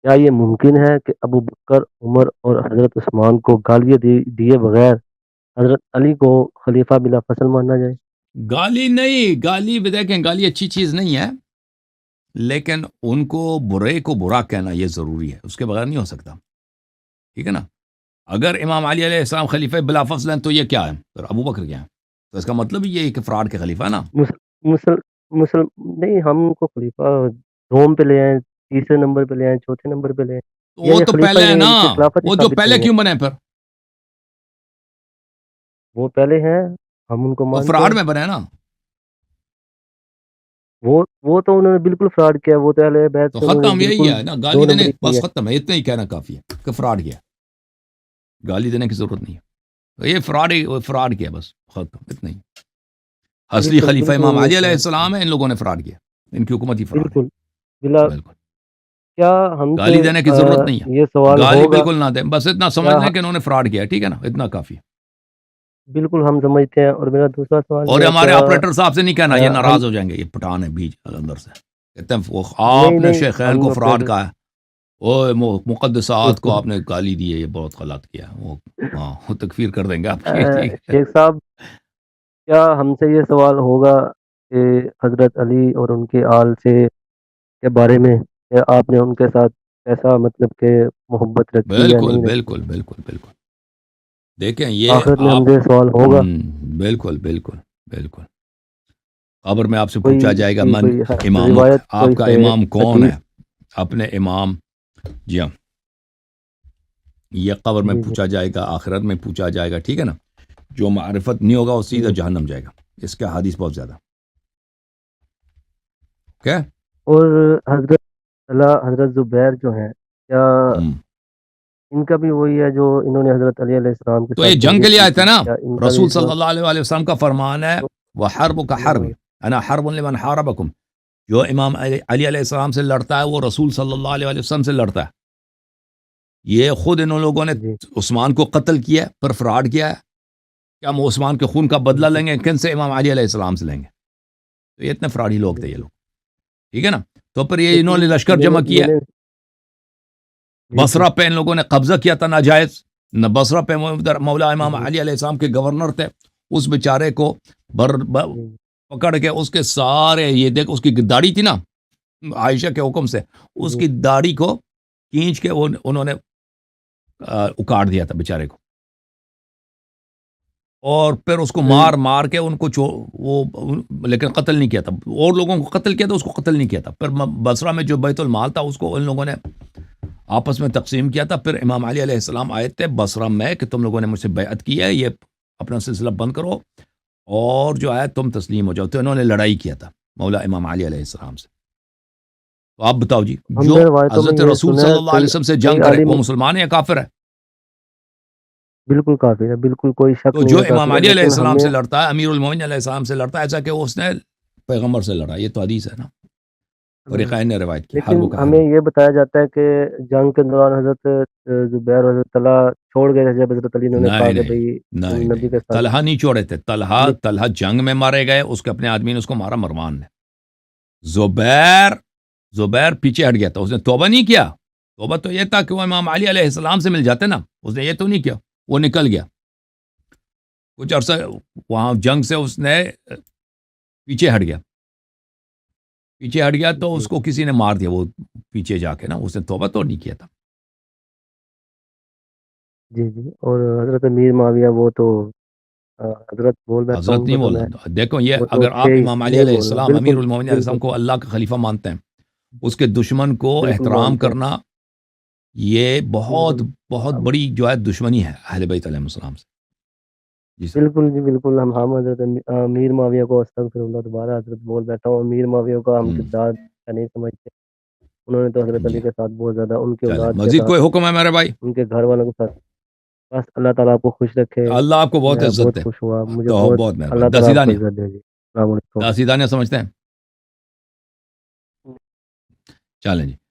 کیا یہ ممکن ہے کہ ابو بکر، عمر اور حضرت عثمان کو گالیاں دیے بغیر حضرت علی کو خلیفہ بلا فصل مانا جائے؟ گالی نہیں، گالی دیکھیں، گالی اچھی چیز نہیں ہے، لیکن ان کو برے کو برا کہنا یہ ضروری ہے، اس کے بغیر نہیں ہو سکتا، ٹھیک ہے نا؟ اگر امام علی علیہ السلام خلیفہ بلا فصل ہیں تو یہ کیا ہے؟ پھر ابو بکر کیا ہے؟ تو اس کا مطلب یہ ہے کہ فراڈ کے خلیفہ ہے نا۔ مسل مسل مسل نہیں، ہم ان کو خلیفہ روم پہ لے آئیں، تیسرے نمبر پہ لے آئیں، چوتھے نمبر پہ لے آئیں، تو یا وہ یہ تو خلیفہ پہلے ہی ہے نہیں ہے، نا، ان کی خلافت ہی وہ جو ثابت پہلے نہیں ہے؟ کیوں بنے پھر؟ وہ پہلے ہیں، ہم ان کو تو مانتے فراڈ ہیں۔ میں بنے نا۔ وہ تو انہوں نے بالکل فراڈ کیا، وہ تو اہل بیت تو سے انہوں نے ختم، یہی بالکل ہے نا، دو گالی دینے نمبری کی بس ہے۔ ختم ہے، اتنا ہی کہنا کافی ہے کہ فراڈ کیا، گالی دینے کی ضرورت نہیں ہے، تو یہ فراڈ کیا بس، ختم، اتنا ہی۔ اصلی بالکل خلیفہ بالکل امام انہوں نے علی علیہ فراڈ کیا، السلام ہے، ان لوگوں نے فراڈ کیا، ان کی حکومت ہی فراڈ ہے، بالکل بلا۔ بالکل۔ کیا ہم سے گالی دینے کی ضرورت نہیں یہ ہے، سوال گالی ہوگا؟ بالکل نہ دیں، بس اتنا سمجھ کیا لیں کہ انہوں نے فراڈ کیا ہے، ٹھیک ہے نا، اتنا کافی ہے۔ بالکل ہم سمجھتے ہیں، اور میرا دوسرا سوال اور یہ ہے، ہمارے کیا آپریٹر صاحب سے نہیں کہنا، یہ ہم ناراض ہو جائیں گے، یہ پٹھان ہے بیچ اندر سے، کہتے ہیں نہیں آپ نے نہیں شیخین ہم کو فراڈ آپریٹر کہا ہے، وہ مقدسات کو آپ نے گالی دی ہے، یہ بہت غلط کیا ہے، وہ ہاں وہ تکفیر کر دیں گے آپ کی، ٹھیک ہے۔ شیخ صاحب، کیا ہم سے یہ سوال ہوگا کہ حضرت علی اور ان کے آل سے کے بارے میں، کہ آپ نے ان کے ساتھ ایسا مطلب کہ محبت رکھی یا بالکل نہیں رکھی؟ بالکل بالکل بالکل، دیکھیں یہ آخرت میں آپ، ہم سے سوال ہوگا؟ بالکل بالکل بالکل، قبر میں آپ سے کوئی پوچھا اس جائے گا کی من کوئی امامک، روایت، کوئی آپ کا امام کون ہے؟ حدیث؟ اپنے امام، جی ہاں، یہ قبر میں جی جی پوچھا جائے گا، آخرت میں پوچھا جائے گا، ٹھیک ہے نا؟ جو معرفت نہیں ہوگا وہ سیدھا جی۔ جہنم جائے گا، اس کا حدیث بہت زیادہ، کیا؟ اور حضرت زبیر جو ہیں، کیا ان کا بھی وہی ہے جو انہوں نے حضرت علی علیہ السلام کے تو یہ ساتھ جنگ جنگیں کے لیے کی آئے تھے تھی، نا، کیا ان کا بھی رسول اس صلی بات؟ اللہ علیہ وسلم کا فرمان ہے، وہ حرب کا حرب، انا حرب لمن حاربکم، جو امام علی علیہ السلام سے لڑتا ہے وہ رسول صلی اللہ علیہ وسلم سے لڑتا ہے۔ یہ خود ان لوگوں نے جی عثمان کو قتل کیا ہے، پر فراڈ کیا ہے کہ ہم عثمان کے خون کا بدلہ بالکل لیں گے، کن سے؟ امام علی علیہ السلام سے لیں گے، تو یہ اتنے فراڈی لوگ تھے یہ بالکل۔ لوگ، ٹھیک ہے نا؟ تو پھر یہ انہوں لیکن نے لشکر میں نے جمع کیا، میں نے جی جی بصرہ پہ ان لوگوں نے قبضہ کیا تھا ناجائز، نہ بصرہ پہ مولا امام جی علی علیہ السلام کے گورنر تھے، اس بیچارے کو جی پکڑ کے اس کے سارے، یہ دیکھ اس کی داڑھی تھی نا، عائشہ کے حکم سے اس جی کی داڑھی کو کھینچ کے انہوں نے اکاڑ دیا تھا بیچارے کو، اور پھر اس کو مار مار کے ان کو وہ، لیکن قتل نہیں کیا تھا، اور لوگوں کو قتل کیا تھا، اس کو قتل نہیں کیا تھا۔ پھر بصرہ میں جو بیت المال تھا اس کو ان لوگوں نے آپس میں تقسیم کیا تھا، پھر امام علی علیہ السلام آئے تھے بصرہ میں کہ تم لوگوں نے مجھ سے بیعت کی ہے، یہ اپنا سلسلہ بند کرو اور جو ہے تم تسلیم ہو جاؤ، تو انہوں نے لڑائی کیا تھا مولا امام علی علیہ السلام سے۔ تو آپ بتاؤ جی، ہم جو نے روایتوں میں حضرت یہ رسول سنا صلی ہے، اللہ کئی علیہ وسلم سے کئی جنگ کرے عالم، وہ مسلمان ہے یا کافر ہے؟ بالکل کافر ہے، بالکل کوئی شک تو نہیں جو ہے امام کافر ہے، علی علیہ لیکن السلام ہمیں سے لڑتا ہے، امیر المومنین علیہ السلام سے لڑتا ہے، ایسا کہ اس نے پیغمبر سے لڑا، یہ تو حدیث ہے نا، فریقین نے روایت کی، لیکن حرب کا ہمیں حرب۔ یہ بتایا جاتا ہے کہ جنگ کے دوران حضرت زبیر اور حضرت طلحہ چھوڑ گئے تھے، جب حضرت علی نے کہا نہیں کہ نہیں بھئی نہیں تم نہیں نبی کے نہیں، ساتھ طلحہ نہیں چھوڑے تھے، لے- طلحہ جنگ میں مارے گئے، اس کے اپنے آدمی نے اس کو مارا، مروان نے۔ زبیر پیچھے ہٹ گیا تھا، اس نے توبہ نہیں کیا، توبہ تو یہ تھا کہ وہ امام علی علیہ السلام سے مل جاتے نا، اس نے یہ تو نہیں کیا، وہ نکل گیا کچھ عرصہ وہاں جنگ سے، اس نے پیچھے ہٹ گیا، تو اس جی کو کسی نے مار دیا، وہ پیچھے جا کے نا، اس نے توبہ تو نہیں کیا تھا۔ جی جی، اور حضرت امیر معاویہ، وہ تو حضرت بول بیٹھتا ہوں حضرت ان نہیں کو تو میں، بولنا، دیکھو یہ وہ تو اگر آپ تھے ہی، امام علی نہیں علیہ بولنا، السلام امیر بالکل المومنین علیہ بالکل السلام کو اللہ کا خلیفہ مانتے ہیں، اس کے دشمن کو بالکل احترام مانتے ہیں، کرنا یہ بہت بالکل بہت ہم بڑی جو ہے دشمنی ہے اہل بیت علیہ السلام سے، جی سر۔ بالکل جی بالکل، ہم حضرت امیر معاویہ کو، استغفر اللہ، دوبارہ حضرت بول بیٹھا ہوں، امیر معاویہ کا ہم ہوں، کردار کا نہیں سمجھتے، انہوں نے تو حضرت جی علی کے ساتھ بہت زیادہ، ان کی چلیں، اولاد کے مزید ساتھ، کوئی حکم ہے میرے بھائی؟ ان کے گھر والوں کے ساتھ، بس اللہ تعالیٰ آپ کو خوش رکھے، اللہ آپ کو بہت میں عزت بہت دے، خوش ہوا، مجھے تو بہت، بہت اللہ مہربانی، تعالیٰ آپ کو داسیدانیہ، عزت دے جی، السلام علیکم۔ داسیدانیہ سمجھتے ہیں؟ چلیں جی۔